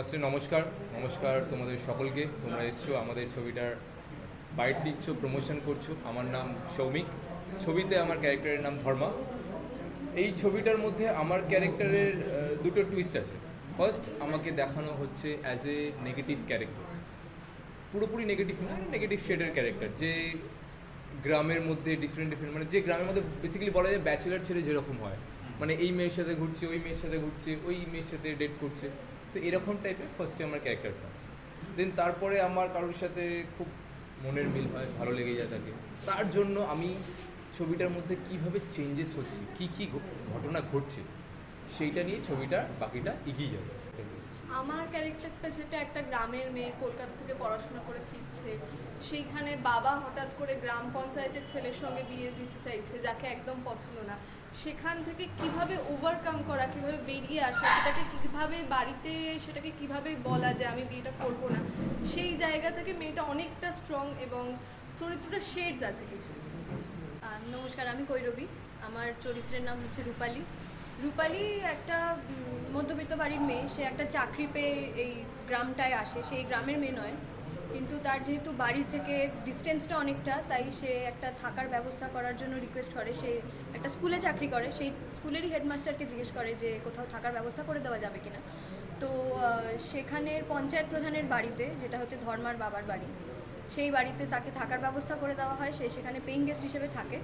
ফার্স্টে নমস্কার নমস্কার তোমাদের সকলকে। তোমরা এসছো আমাদের ছবিটার বাইট দিচ্ছ, প্রমোশন করছো। আমার নাম সৌমিক, ছবিতে আমার ক্যারেক্টারের নাম ধর্মা। এই ছবিটার মধ্যে আমার ক্যারেক্টারের দুটো টুইস্ট আছে। ফার্স্ট, আমাকে দেখানো হচ্ছে অ্যাজ এ নেগেটিভ ক্যারেক্টার, পুরোপুরি নেগেটিভ না, নেগেটিভ শেডের ক্যারেক্টার, যে গ্রামের মধ্যে ডিফারেন্ট মানে যে গ্রামের মধ্যে বেসিক্যালি বলা যায় ব্যাচেলার ছেলে যেরকম হয়, মানে এই মেয়ের সাথে ঘুরছে, ওই মেয়ের সাথে ঘুরছে, ওই মেয়ের সাথে ডেট করছে, তো এরকম টাইপের ফার্স্টে আমার ক্যারেক্টারটা। দেন তারপরে আমার কারোর সাথে খুব মনের মিল হয়, ভালো লেগে যায় তাকে। তার জন্য আমি ছবিটার মধ্যে কিভাবে চেঞ্জেস হচ্ছে, কি কি ঘটনা ঘটছে, সেইটা নিয়ে ছবিটা বাকিটা এগিয়ে যাবে। আমার ক্যারেক্টারটা যেটা একটা গ্রামের মেয়ে, কলকাতা থেকে পড়াশোনা করে ফিরছে, সেইখানে বাবা হঠাৎ করে গ্রাম পঞ্চায়েতের ছেলের সঙ্গে বিয়ে দিতে চাইছে, যাকে একদম পছন্দ না। সেখান থেকে কিভাবে ওভারকাম করা, কিভাবে বেরিয়ে আসা, সেটাকে কিভাবে বাড়িতে সেটাকে কিভাবে বলা যে আমি বিয়েটা করবো না, সেই জায়গা থেকে মেয়েটা অনেকটা স্ট্রং এবং চরিত্রটা শেডস আছে কিছু। নমস্কার, আমি কৈরবী। আমার চরিত্রের নাম হচ্ছে রূপালী। রূপালী একটা মধ্যবিত্ত বাড়ির মেয়ে। সে একটা চাকরি পেয়ে এই গ্রামটায় আসে। সেই গ্রামের মেয়ে নয়, কিন্তু তার যেহেতু বাড়ি থেকে ডিস্টেন্সটা অনেকটা, তাই সে একটা থাকার ব্যবস্থা করার জন্য রিকোয়েস্ট করে। সে একটা স্কুলে চাকরি করে, সেই স্কুলেরই হেডমাস্টারকে জিজ্ঞেস করে যে কোথাও থাকার ব্যবস্থা করে দেওয়া যাবে কিনা। তো সেখানের পঞ্চায়েত প্রধানের বাড়িতে, যেটা হচ্ছে ধর্মার বাবার বাড়ি, সেই বাড়িতে তাকে থাকার ব্যবস্থা করে দেওয়া হয়। সে সেখানে পেইং গেস্ট হিসেবে থাকে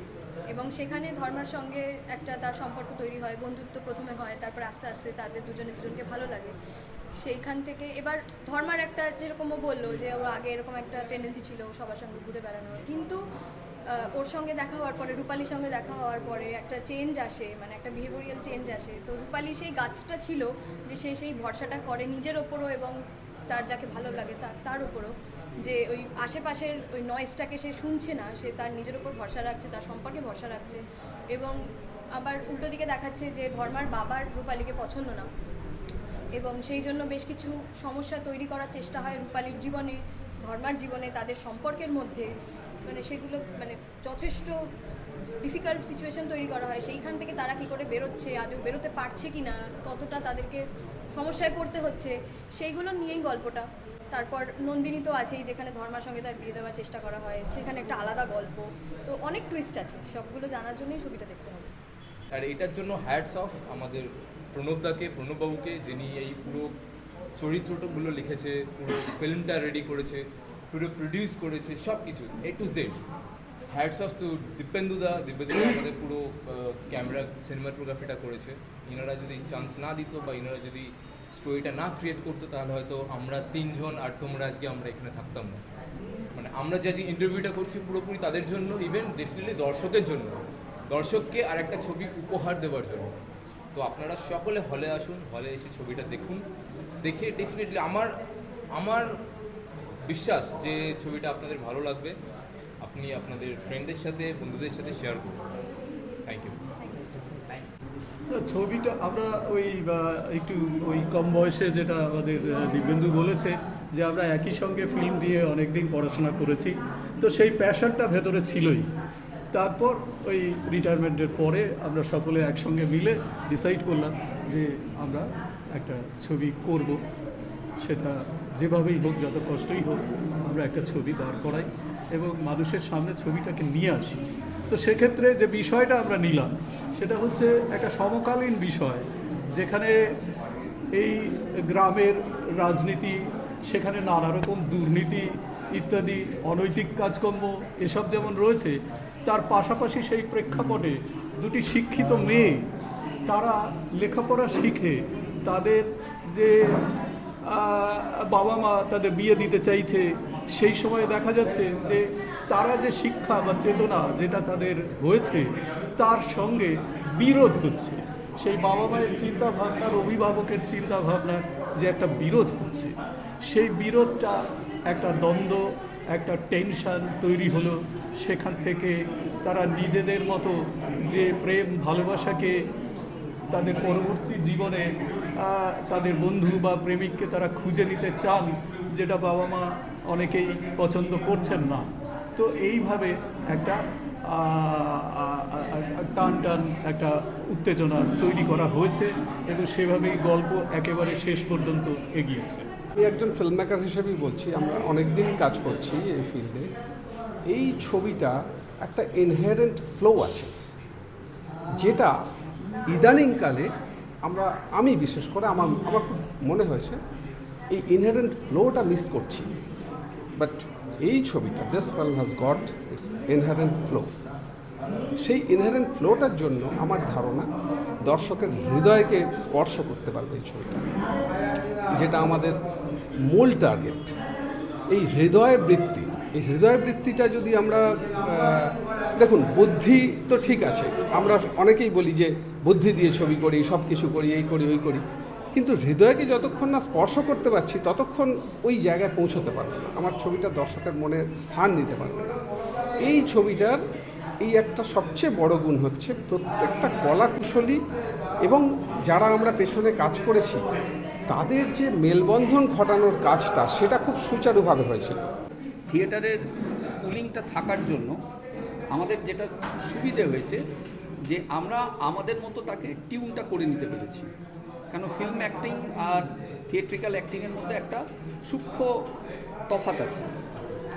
এবং সেখানে ধর্মার সঙ্গে একটা তার সম্পর্ক তৈরি হয়, বন্ধুত্ব প্রথমে হয়, তারপর আস্তে আস্তে তাদের দুজনকে ভালো লাগে। সেইখান থেকে এবার ধর্মার একটা, যেরকম ও বললো যে ওর আগে এরকম একটা টেন্ডেন্সি ছিল সবার সঙ্গে ঘুরে বেড়ানোর, কিন্তু ওর সঙ্গে দেখা হওয়ার পরে, রূপালীর সঙ্গে দেখা হওয়ার পরে একটা চেঞ্জ আসে, মানে একটা বিহেভিয়ারাল চেঞ্জ আসে। তো রূপালী সেই গাছটা ছিল যে সে সেই ভরসাটা করে নিজের ওপরও এবং তার যাকে ভালো লাগে তার উপরও, যে ওই আশেপাশের ওই নয়েজটাকে সে শুনছে না, সে তার নিজের ওপর ভরসা রাখছে, তার সম্পর্কে ভরসা রাখছে। এবং আবার উল্টো দিকে দেখাচ্ছে যে ধর্মার বাবার রূপালীকে পছন্দ না, এবং সেই জন্য বেশ কিছু সমস্যা তৈরি করার চেষ্টা হয় রূপালীর জীবনে, ধর্মার জীবনে, তাদের সম্পর্কের মধ্যে। মানে সেগুলো মানে যথেষ্ট ডিফিকাল্ট সিচুয়েশন তৈরি করা হয়। সেইখান থেকে তারা কী করে বেরোচ্ছে, আদৌ বেরোতে পারছে কি না, কতটা তাদেরকে সমস্যায় পড়তে হচ্ছে, সেইগুলো নিয়েই গল্পটা। তারপর নন্দিনী তো আছেই, যেখানে ধর্মার সঙ্গে তার বিয়ে দেওয়ার চেষ্টা করা হয়, সেখানে একটা আলাদা গল্প। তো অনেক টুইস্ট আছে, সবগুলো জানার জন্যই ছবিটা দেখতে হবে। আর এটার জন্য হ্যাটস অফ আমাদের প্রণববাবুকে, যিনি এই পুরো চরিত্রটাগুলো লিখেছে, পুরো ফিল্মটা রেডি করেছে, পুরো প্রডিউস করেছে, সব কিছু A to Z। Hats off to দিব্যেন্দুদা আমাদের পুরো ক্যামেরা সিনেমাটোগ্রাফিটা করেছে। ইনারা যদি চান্স না দিত বা ইনারা যদি স্টোরিটা না ক্রিয়েট করতো, তাহলে হয়তো আমরা তিনজন আর তোমরা আজকে আমরা এখানে থাকতাম না। মানে আমরা যে আজকে ইন্টারভিউটা করছি পুরোপুরি তাদের জন্য, ইভেন ডেফিনেটলি দর্শকের জন্য, দর্শককে আর একটা ছবি উপহার দেওয়ার জন্য। তো আপনারা সকলে হলে আসুন, হলে এসে ছবিটা দেখুন। দেখে ডেফিনেটলি আমার বিশ্বাস যে ছবিটা আপনাদের ভালো লাগবে। আপনি আপনাদের ফ্রেন্ডদের সাথে, বন্ধুদের সাথে শেয়ার করুন। Thank you. ছবিটা আমরা একটু কম বয়সে, যেটা আমাদের দিব্যেন্দু বলেছে, যে আমরা একই সঙ্গে ফিল্ম নিয়ে অনেক দিন পড়াশোনা করেছি, তো সেই প্যাশনটা ভেতরে ছিলই। তারপর ওই রিটায়ারমেন্টের পরে আমরা সকলে একসঙ্গে মিলে ডিসাইড করলাম যে আমরা একটা ছবি করব, সেটা যেভাবেই হোক, যত কষ্টই হোক, আমরা একটা ছবি দাঁড় করাই এবং মানুষের সামনে ছবিটাকে নিয়ে আসি। তো সেক্ষেত্রে যে বিষয়টা আমরা নিলাম, সেটা হচ্ছে একটা সমকালীন বিষয়, যেখানে এই গ্রামের রাজনীতি, সেখানে নানা রকম দুর্নীতি ইত্যাদি অনৈতিক কাজকর্ম এসব যেমন রয়েছে, তার পাশাপাশি সেই প্রেক্ষাপটে দুটি শিক্ষিত মেয়ে, তারা লেখাপড়া শিখে তাদের যে বাবা মা তাদের বিয়ে দিতে চাইছে, সেই সময় দেখা যাচ্ছে যে তারা যে শিক্ষা বা চেতনা যেটা তাদের হয়েছে, তার সঙ্গে বিরোধ হচ্ছে। সেই বাবা মায়ের চিন্তাভাবনার, অভিভাবকের চিন্তাভাবনার যে একটা বিরোধ হচ্ছে, সেই বিরোধটা একটা দ্বন্দ্ব, একটা টেনশন তৈরি হলো। সেখান থেকে তারা নিজেদের মতো যে প্রেম ভালোবাসাকে তাদের পরবর্তী জীবনে তাদের বন্ধু বা প্রেমিককে তারা খুঁজে নিতে চান, যেটা বাবা মা অনেকেই পছন্দ করছেন না। তো এইভাবে একটা টান টান একটা উত্তেজনা তৈরি করা হয়েছে এবং সেভাবেই গল্প একেবারে শেষ পর্যন্ত এগিয়েছে। আমি একজন ফিল্ম মেকার হিসেবেই বলছি, আমরা অনেক দিন কাজ করছি এই ফিল্ডে। এই ছবিটা একটা ইনহেরেন্ট ফ্লো আছে, যেটা ইদানিংকালে আমি বিশেষ করে আমার খুব মনে হয়েছে এই ইনহেরেন্ট ফ্লোটা মিস করছি। বাট এই ছবিটা this film has got it's inherent flow. সেই ইনহেরেন্ট ফ্লোটার জন্য আমার ধারণা দর্শকের হৃদয়কে স্পর্শ করতে পারবে এই ছবিটা, যেটা আমাদের মূল টার্গেট। এই হৃদয় বৃত্তিটা যদি আমরা দেখুন, বুদ্ধি তো ঠিক আছে, আমরা অনেকেই বলি যে বুদ্ধি দিয়ে ছবি করি, সব কিছু করি, এই করি ওই করি, কিন্তু হৃদয়কে যতক্ষণ না স্পর্শ করতে পারছি ততক্ষণ ওই জায়গায় পৌঁছতে পারবে না, আমার ছবিটা দর্শকের মনে স্থান নিতে পারবে না। এই ছবিটার এই একটা সবচেয়ে বড় গুণ হচ্ছে প্রত্যেকটা কলাকুশলী এবং যারা আমরা পেছনে কাজ করেছি তাদের যে মেলবন্ধন ঘটানোর কাজটা, সেটা খুব সুচারুভাবে হয়েছিল। থিয়েটারের স্কুলিংটা থাকার জন্য আমাদের যেটা সুবিধে হয়েছে যে আমরা আমাদের মতো তাকে টিউনটা করে নিতে পেরেছি। কেন ফিল্ম অ্যাক্টিং আর থিয়েট্রিক্যাল অ্যাক্টিংয়ের মধ্যে একটা সূক্ষ্ম তফাৎ আছে।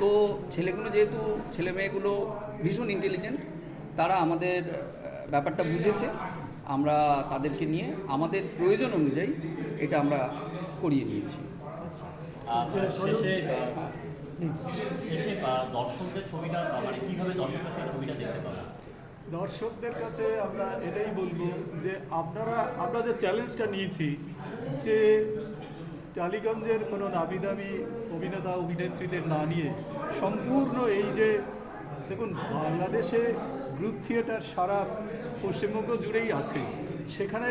তো ছেলে মেয়েগুলো ভীষণ ইন্টেলিজেন্ট, তারা আমাদের ব্যাপারটা বুঝেছে। আমরা তাদেরকে নিয়ে আমাদের প্রয়োজন অনুযায়ী এটা আমরা করিয়ে নিয়েছি। দর্শকদের ছবিটা মানে কীভাবে দর্শকরা সেই ছবিটা দেখতে পাবে? দর্শকদের কাছে আমরা এটাই বলবো যে আমরা যে চ্যালেঞ্জটা নিয়েছি যে টালিগঞ্জের কোনো নামি দামি অভিনেতা অভিনেত্রীদের না নিয়ে সম্পূর্ণ এই যে দেখুন, বাংলাদেশে গ্রুপ থিয়েটার সারা পশ্চিমবঙ্গ জুড়েই আছে, সেখানে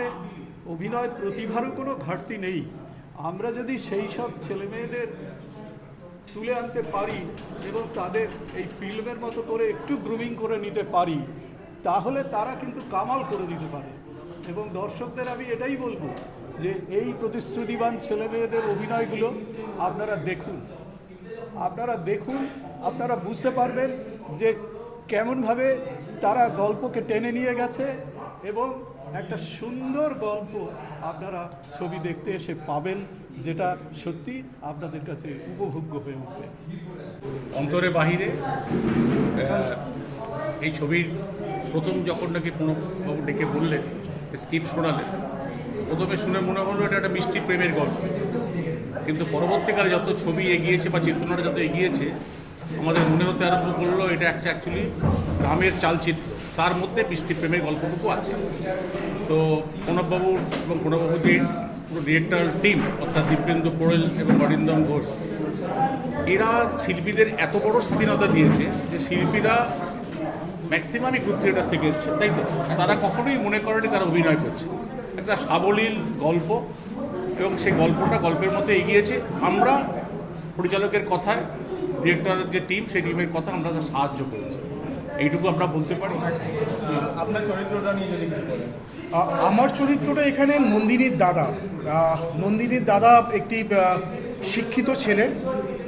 অভিনয় প্রতিভারও কোনো ঘাটতি নেই। আমরা যদি সেই সব ছেলেমেয়েদের তুলে আনতে পারি এবং তাদের এই ফিল্মের মতো করে একটু গ্রুমিং করে নিতে পারি, তাহলে তারা কিন্তু কামাল করে দিতে পারে। এবং দর্শকদের আমি এটাই বলবো যে এই প্রতিশ্রুতিবান ছেলেমেয়েদের অভিনয়গুলো আপনারা দেখুন, আপনারা বুঝতে পারবেন যে কেমনভাবে তারা গল্পকে টেনে নিয়ে গেছে এবং একটা সুন্দর গল্প আপনারা ছবি দেখতে এসে পাবেন, যেটা সত্যি আপনাদের কাছে উপভোগ্য হয়ে উঠবে। অন্তরে বাহিরে এই ছবির প্রথম যখন নাকি প্রণববাবু ডেকে বললেন, স্ক্রিপ্ট শোনালেন, প্রথমে শুনে মনে হলো এটা একটা মিষ্টি প্রেমের গল্প, কিন্তু পরবর্তীকালে যত ছবি এগিয়েছে বা চিত্রনাটা যত এগিয়েছে আমাদের মনে হতে আরম্ভ করলো এটা একটা অ্যাকচুয়ালি গ্রামের চালচিত্র, তার মধ্যে মিষ্টি প্রেমের গল্পটুকু আছে। তো প্রণববাবু এবং প্রণববাবুজির পুরো ডিরেক্টর টিম অর্থাৎ দীপেন্দু পোড়েল এবং অরিন্দম ঘোষ, এরা শিল্পীদের এত বড় স্বাধীনতা দিয়েছে যে শিল্পীরা ম্যাক্সিমামই গ্রুপ থিয়েটার থেকে এসছে, তাই তো তারা কখনোই মনে করেনি তারা অভিনয় করছে। একটা সাবলীল গল্প এবং সেই গল্পের মতো এগিয়েছে। আমরা পরিচালকের কথায়, ডিরেক্টরের যে টিম, সেই টিমের কথা আমরা সাহায্য করেছি, এইটুকু আমরা বলতে পারি। আপনার চরিত্রটা নিয়ে যদি কিছু বলেন। আমার চরিত্রটা এখানে নন্দিনীর দাদা একটি শিক্ষিত ছেলে,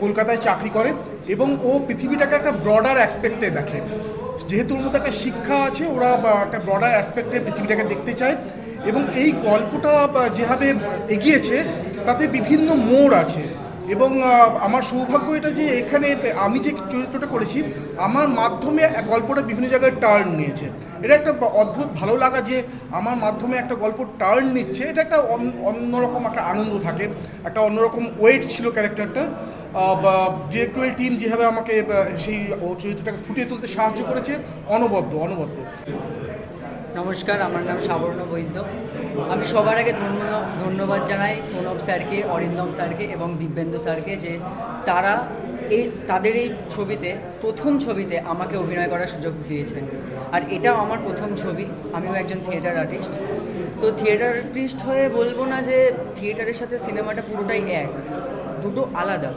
কলকাতায় চাকরি করে এবং ও পৃথিবীটাকে একটা ব্রডার অ্যাসপেক্টে দেখে। যেহেতু ওর মধ্যে একটা শিক্ষা আছে, ওরা একটা ব্রডার অ্যাসপেক্টে পৃথিবীটাকে দেখতে চায় এবং এই গল্পটা যেভাবে এগিয়েছে তাতে বিভিন্ন মোড় আছে। এবং আমার সৌভাগ্য এটা যে এখানে আমি যে চরিত্রটা করেছি আমার মাধ্যমে গল্পটা বিভিন্ন জায়গায় টার্ন নিয়েছে। এটা একটা অদ্ভুত ভালো লাগা যে আমার মাধ্যমে একটা গল্প টার্ন নিচ্ছে, এটা একটা অন্যরকম একটা আনন্দ থাকে, একটা অন্যরকম ওয়েট ছিল ক্যারেক্টারটা। ডিরেক্টরিয়াল টিম যেভাবে আমাকে সেই চরিত্রটাকে ফুটিয়ে তুলতে সাহায্য করেছে, অনবদ্য। নমস্কার, আমার নাম সাবর্ণ বৈদ্য। আমি সবার আগে ধন্যবাদ জানাই প্রণব স্যারকে, অরিন্দম স্যারকে এবং দিব্যেন্দু স্যারকে যে তারা তাদের এই প্রথম ছবিতে আমাকে অভিনয় করার সুযোগ দিয়েছেন। আর এটাও আমার প্রথম ছবি, আমিও একজন থিয়েটার আর্টিস্ট। তো থিয়েটার আর্টিস্ট হয়ে বলবো না যে থিয়েটারের সাথে সিনেমাটা পুরোটাই এক, দুটো আলাদা।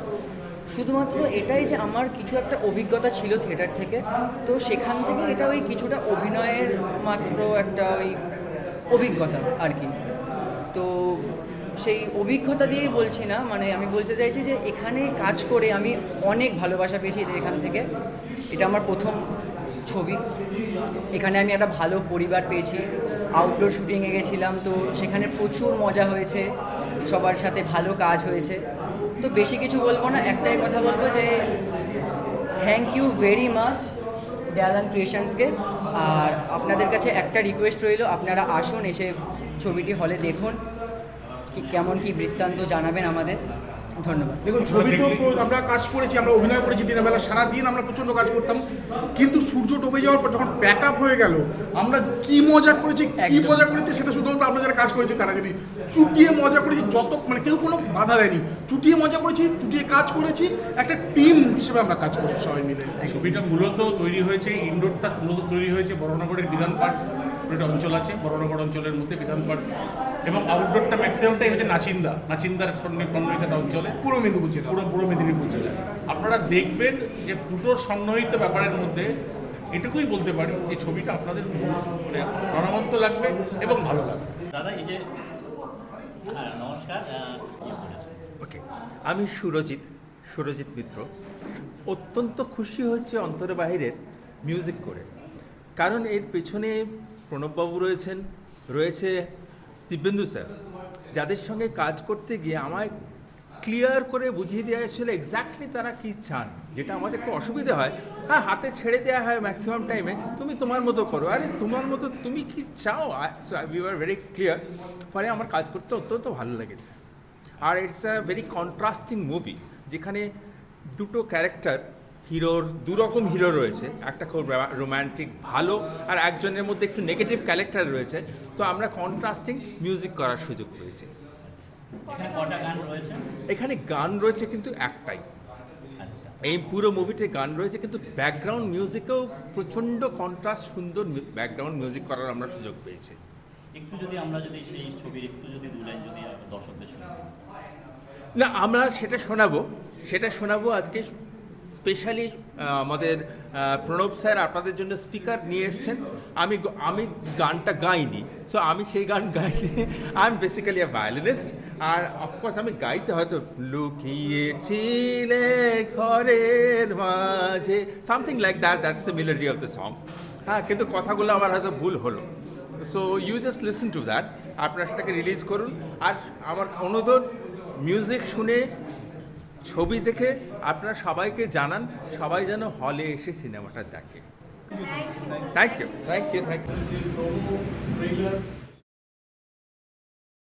শুধুমাত্র এটাই যে আমার কিছু একটা অভিজ্ঞতা ছিল থিয়েটার থেকে, তো সেখান থেকে এটা ওই কিছুটা অভিনয়ের মাত্র একটা ওই অভিজ্ঞতা আর কি। তো সেই অভিজ্ঞতা দিয়েই বলছি না, মানে আমি বলতে চাইছি যে এখানে কাজ করে আমি অনেক ভালোবাসা পেয়েছি এদের এখান থেকে। এটা আমার প্রথম ছবি। এখানে আমি একটা ভালো পরিবার পেয়েছি। আউটডোর শুটিংয়ে গেছিলাম, তো সেখানে প্রচুর মজা হয়েছে, সবার সাথে ভালো কাজ হয়েছে। তো বেশি কিছু বলবো না, একটাই কথা বলবো যে থ্যাংক ইউ ভেরি মাচ দেয়ালান ক্রিয়েশনসকে। আর আপনাদের কাছে একটা রিকোয়েস্ট রইল, আপনারা আসুন, এসে ছবিটি হলে দেখুন, কেমন কি বৃত্তান্ত জানাবেন আমাদের। ধন্যবাদ। দেখুন, ছবি তো আমরা কাজ করেছি, আমরা অভিনয় করেছি দিনের বেলা, সারাদিন আমরা প্রচণ্ড কাজ করতাম, কিন্তু সূর্য ডুবে যাওয়ার পর যখন প্যাক আপ হয়ে গেল, আমরা কি মজা করেছি সেটা শুধুমাত্র আমরা যারা কাজ করেছি তারা জানি। চুটিয়ে মজা করেছি, যত মানে কেউ কোনো বাধা দেয়নি, চুটিয়ে মজা করেছি, চুটিয়ে কাজ করেছি, একটা টিম হিসেবে আমরা কাজ করছি সবাই মিলে। ছবিটা মূলত তৈরি হয়েছে, ইনডোরটা মূলত তৈরি হয়েছে বড়নগরের বিধানপাট একটা অঞ্চল আছে, বড়নগর অঞ্চলের মধ্যে বিধানপাট, এবং আউটডোরটা ম্যাক্সিমামটাই হচ্ছে নাচিন্দার সন্নিহিত একটা অঞ্চলে, পুরো মেদিনীপুর জেলায়। আপনারা দেখবেন যে দুটোর সন্নিহিত ব্যাপারের মধ্যে এটুকুই বলতে পারি যে ছবিটা আপনাদের মানে প্রাণবন্ত লাগবে এবং ভালো লাগবে। দাদা, এই যে নমস্কার, ওকে, আমি সুরজিৎ মিত্র। অত্যন্ত খুশি হচ্ছে অন্তরে বাহিরের মিউজিক করে, কারণ এর পেছনে প্রণববাবু রয়েছে দিব্যেন্দু স্যার, যাদের সঙ্গে কাজ করতে গিয়ে আমায় ক্লিয়ার করে বুঝিয়ে দেওয়া ছিল এক্স্যাক্টলি তারা কী চান। যেটা আমাদের একটু অসুবিধা হয়, হ্যাঁ হাতে ছেড়ে দেওয়া হয় ম্যাক্সিমাম টাইমে, তুমি তোমার মতো করো, আরে তোমার মতো তুমি কি চাও। উই আর ভেরি ক্লিয়ার, ফলে আমার কাজ করতে অত্যন্ত ভালো লেগেছে। আর it's a very contrasting movie, যেখানে দুটো ক্যারেক্টার দুরকম হিরো রয়েছে, একটা খুব রোম্যান্টিক ভালো, আর একজনের মধ্যে একটু নেগেটিভ ক্যারেক্টার রয়েছে। তো আমরা কন্ট্রাস্টিং মিউজিক করার সুযোগ পেয়েছি। এখানে গান রয়েছে কিন্তু একটাই, এই পুরো মুভিতে গান রয়েছে, কিন্তু ব্যাকগ্রাউন্ড মিউজিকেও প্রচণ্ড কন্ট্রাস্ট, সুন্দর ব্যাকগ্রাউন্ড মিউজিক করার আমরা সুযোগ পেয়েছি। একটু যদি আমরা সেই ছবির একটু যদি দু লাইন যদি দর্শকদের শোনাবো। না, আমরা সেটা শোনাবো আজকে। স্পেশালি আমাদের প্রণব স্যার আপনাদের জন্য স্পিকার নিয়ে এসছেন। আমি গানটা গাইনি, সো আমি সেই গান গাইনি। I am basically a violinist, আর অফকোর্স আমি গাইতে হয়তো লুকিয়েছিলে ঘরের মাঝে, something like that's the melody of the song. হ্যাঁ, কিন্তু কথাগুলো আমার হয়তো ভুল হলো। So you just listen to that, আপনারা সেটাকে রিলিজ করুন। আর আমার অনুরোধ, মিউজিক শুনে ছবি দেখে আপনারা সবাইকে জানান, সবাই যেন হলে এসে সিনেমাটা দেখে। Thank you.